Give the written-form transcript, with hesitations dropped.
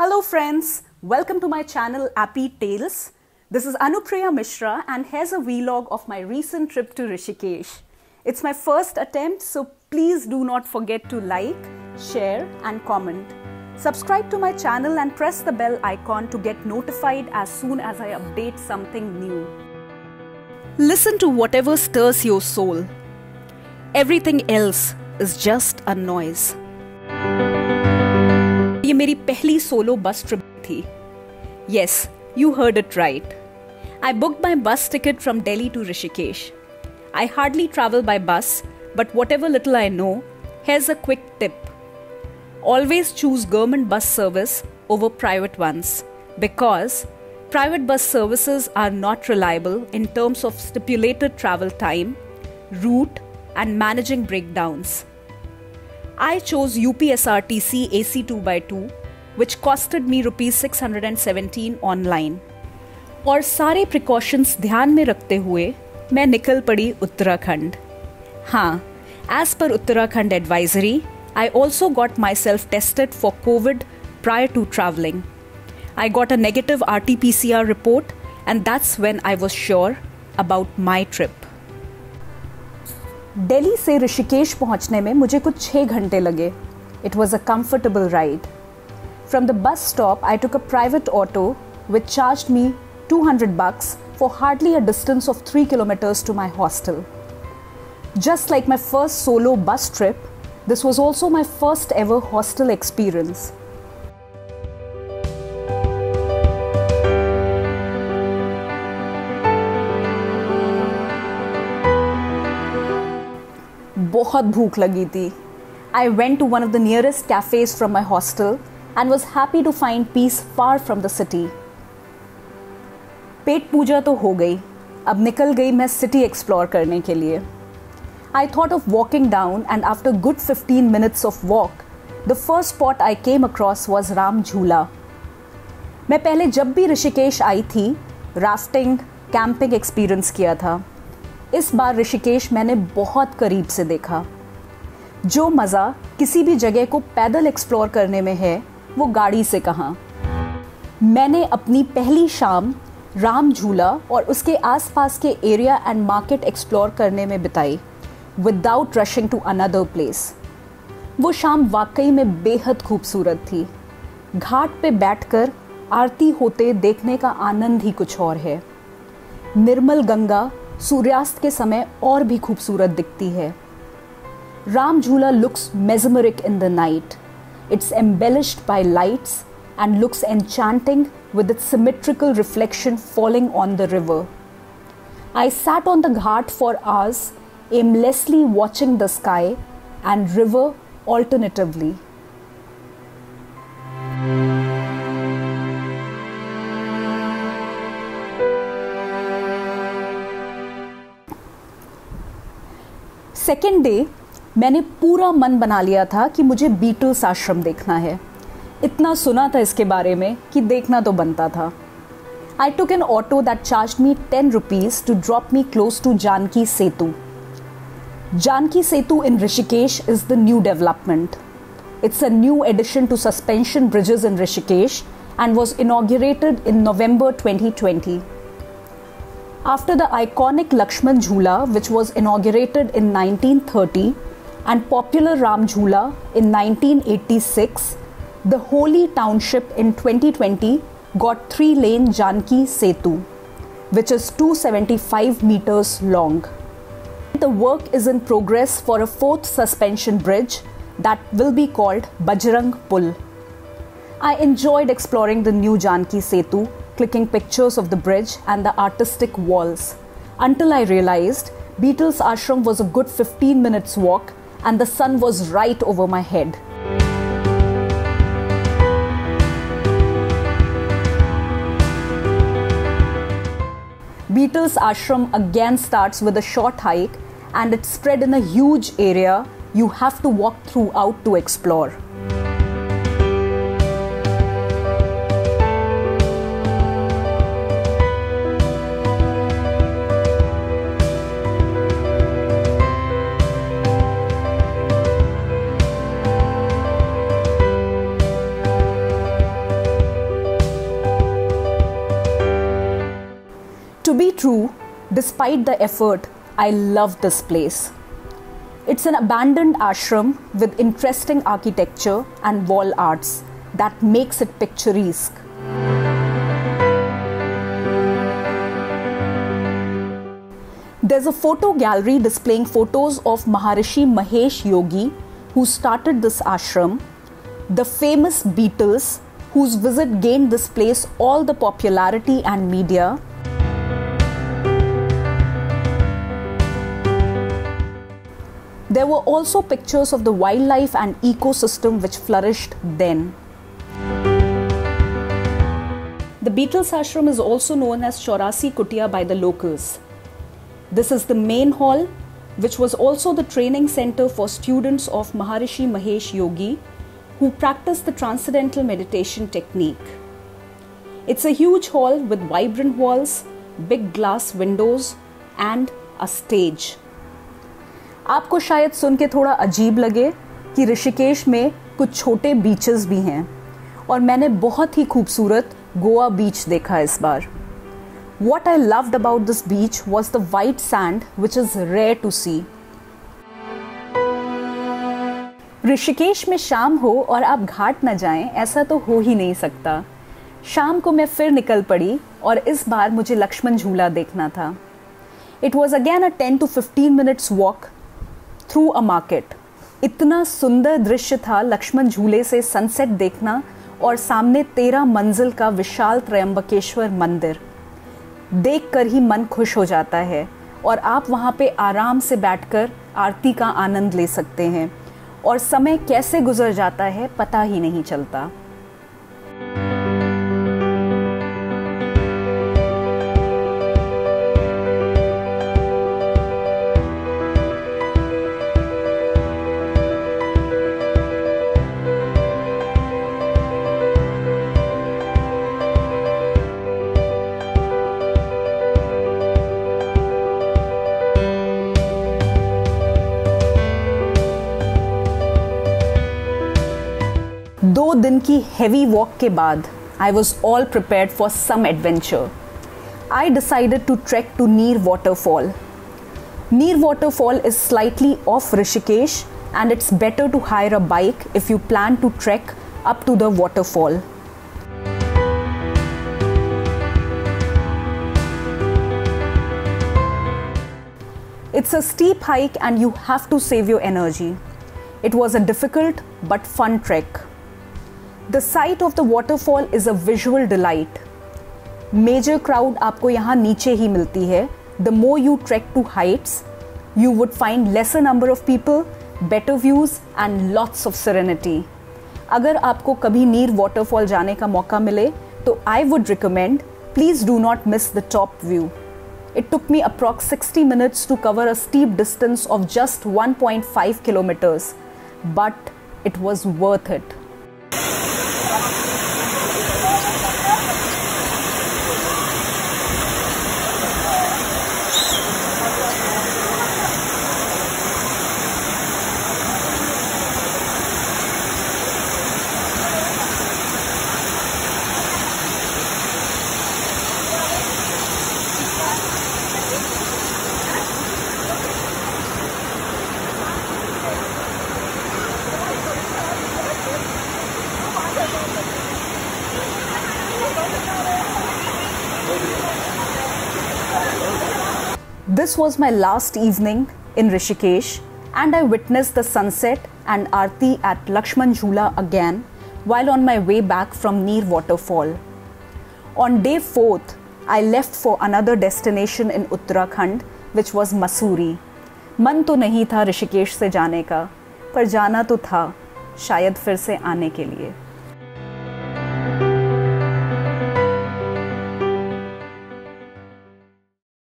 Hello friends, welcome to my channel Appy Tales. This is Anupriya Mishra and here's a vlog of my recent trip to Rishikesh. It's my first attempt, so please do not forget to like, share and comment. Subscribe to my channel and press the bell icon to get notified as soon as I update something new. Listen to whatever stirs your soul. Everything else is just a noise. ये मेरी पहली solo बस trip थी. Yes, you heard it right. I booked my bus ticket from Delhi to Rishikesh. I hardly travel by bus, but whatever little I know, here's a quick tip. Always choose government bus service over private ones because private bus services are not reliable in terms of stipulated travel time, route, and managing breakdowns. I chose UPSRTC AC 2x2, which costed me Rs 617 online. और सारे precautions ध्यान में रखते हुए मैं निकल पड़ी उत्तराखंड. हाँ, as per Uttarakhand advisory, I also got myself tested for COVID prior to traveling. I got a negative RT-PCR report and that's when I was sure about my trip. Delhi से ऋषिकेश पहुंचने में मुझे कुछ 6 घंटे लगे. It was a comfortable ride. From the bus stop, I took a private auto which charged me $200 for hardly a distance of 3 kilometers to my hostel. Just like my first solo bus trip, this was also my first ever hostel experience. बहुत भूख लगी थी. I went to one of the nearest cafes from my hostel and was happy to find peace far from the city. पेट पूजा तो हो गई. अब निकल गई मैं सिटी एक्सप्लोर करने के लिए. I thought of walking down and after good 15 minutes of walk, the first spot I came across was Ram झूला. मैं पहले जब भी ऋषिकेश आई थी, राफ्टिंग, कैंपिंग एक्सपीरियंस किया था. इस बार ऋषिकेश मैंने बहुत करीब से देखा. जो मज़ा किसी भी जगह को पैदल एक्सप्लोर करने में है, वो गाड़ी से कहाँ. मैंने अपनी पहली शाम राम झूला और उसके आसपास के एरिया एंड मार्केट एक्सप्लोर करने में बिताई, without rushing to another place. वो शाम वाकई में बेहद खूबसूरत थी. घाट पे बैठकर आरती होते देखने का आनंद ही कुछ और है. निर्मल गंगा सूर्यास्त के समय और भी खूबसूरत दिखती है. राम झूला looks mesmeric in the night. It's embellished by lights and looks enchanting with its symmetrical reflection falling on the river. I sat on the ghat for hours, aimlessly watching the sky and river alternatively. Second day मैंने पूरा मन बना लिया था कि मुझे Beatles आश्रम देखना है. इतना सुना था इसके बारे में कि देखना तो बनता था. I took an auto that charged me 10 rupees to drop me close to Janki Setu. Janki Setu in Rishikesh is the new development. It's a new addition to suspension bridges in Rishikesh and was inaugurated in November 2020. After the iconic Lakshman Jhula, which was inaugurated in 1930, and popular Ram Jhula in 1986, the Holi township in 2020 got 3-lane Janki Setu, which is 275 meters long. The work is in progress for a 4th suspension bridge that will be called Bajrang Pul. I enjoyed exploring the new Janki Setu, clicking pictures of the bridge and the artistic walls, until I realized Beatles Ashram was a good 15 minutes walk and the sun was right over my head. Beatles Ashram again starts with a short hike and it's spread in a huge area you have to walk throughout to explore. To be true, despite the effort, I love this place. It's an abandoned ashram with interesting architecture and wall arts that makes it picturesque. There's a photo gallery displaying photos of Maharishi Mahesh Yogi, who started this ashram, the famous Beatles, whose visit gained this place all the popularity and media, there were also pictures of the wildlife and ecosystem which flourished then. The Beatles ashram is also known as Chaurasi Kutia by the locals. This is the main hall, which was also the training center for students of Maharishi Mahesh Yogi, who practiced the transcendental meditation technique. It's a huge hall with vibrant walls, big glass windows, and a stage. आपको शायद सुन के थोड़ा अजीब लगे कि ऋषिकेश में कुछ छोटे बीचेस भी हैं, और मैंने बहुत ही खूबसूरत गोवा बीच देखा इस बार. What I loved about this beach was the white sand, which is rare to see. Rishikesh में शाम हो और आप घाट न जाएं, ऐसा तो हो ही नहीं सकता. शाम को मैं फिर निकल पड़ी और इस बार मुझे लक्ष्मण झूला देखना था. It was again a 10 to 15 minutes walk through a market. इतना सुंदर दृश्य था लक्ष्मण झूले से सनसेट देखना और सामने 13 मंजिल का विशाल त्रयंबकेश्वर मंदिर. देखकर ही मन खुश हो जाता है और आप वहाँ पे आराम से बैठकर आरती का आनंद ले सकते हैं और समय कैसे गुजर जाता है पता ही नहीं चलता. दो दिन की हेवी वॉक के बाद I was all prepared for some adventure. I decided to trek to Neer Waterfall. Neer Waterfall is slightly off Rishikesh and it's better to hire a bike if you plan to trek up to the waterfall. It's a steep hike and you have to save your energy. It was a difficult but fun trek. The sight of the waterfall is a visual delight. Major crowd आपको यहाँ नीचे ही मिलती है. The more you trek to heights, you would find lesser number of people, better views and lots of serenity. अगर आपको कभी नीर waterfall जाने का मौका मिले तो I would recommend, please do not miss the top view. It took me approx 60 minutes to cover a steep distance of just 1.5 kilometers, but it was worth it. This was my last evening in Rishikesh and I witnessed the sunset and Aarti at Lakshman Jhula again while on my way back from Neer Waterfall. On day 4th, I left for another destination in Uttarakhand, which was Mussoorie. मन तो नहीं था ऋषिकेश से जाने का, पर जाना तो था, शायद फिर से आने के लिए.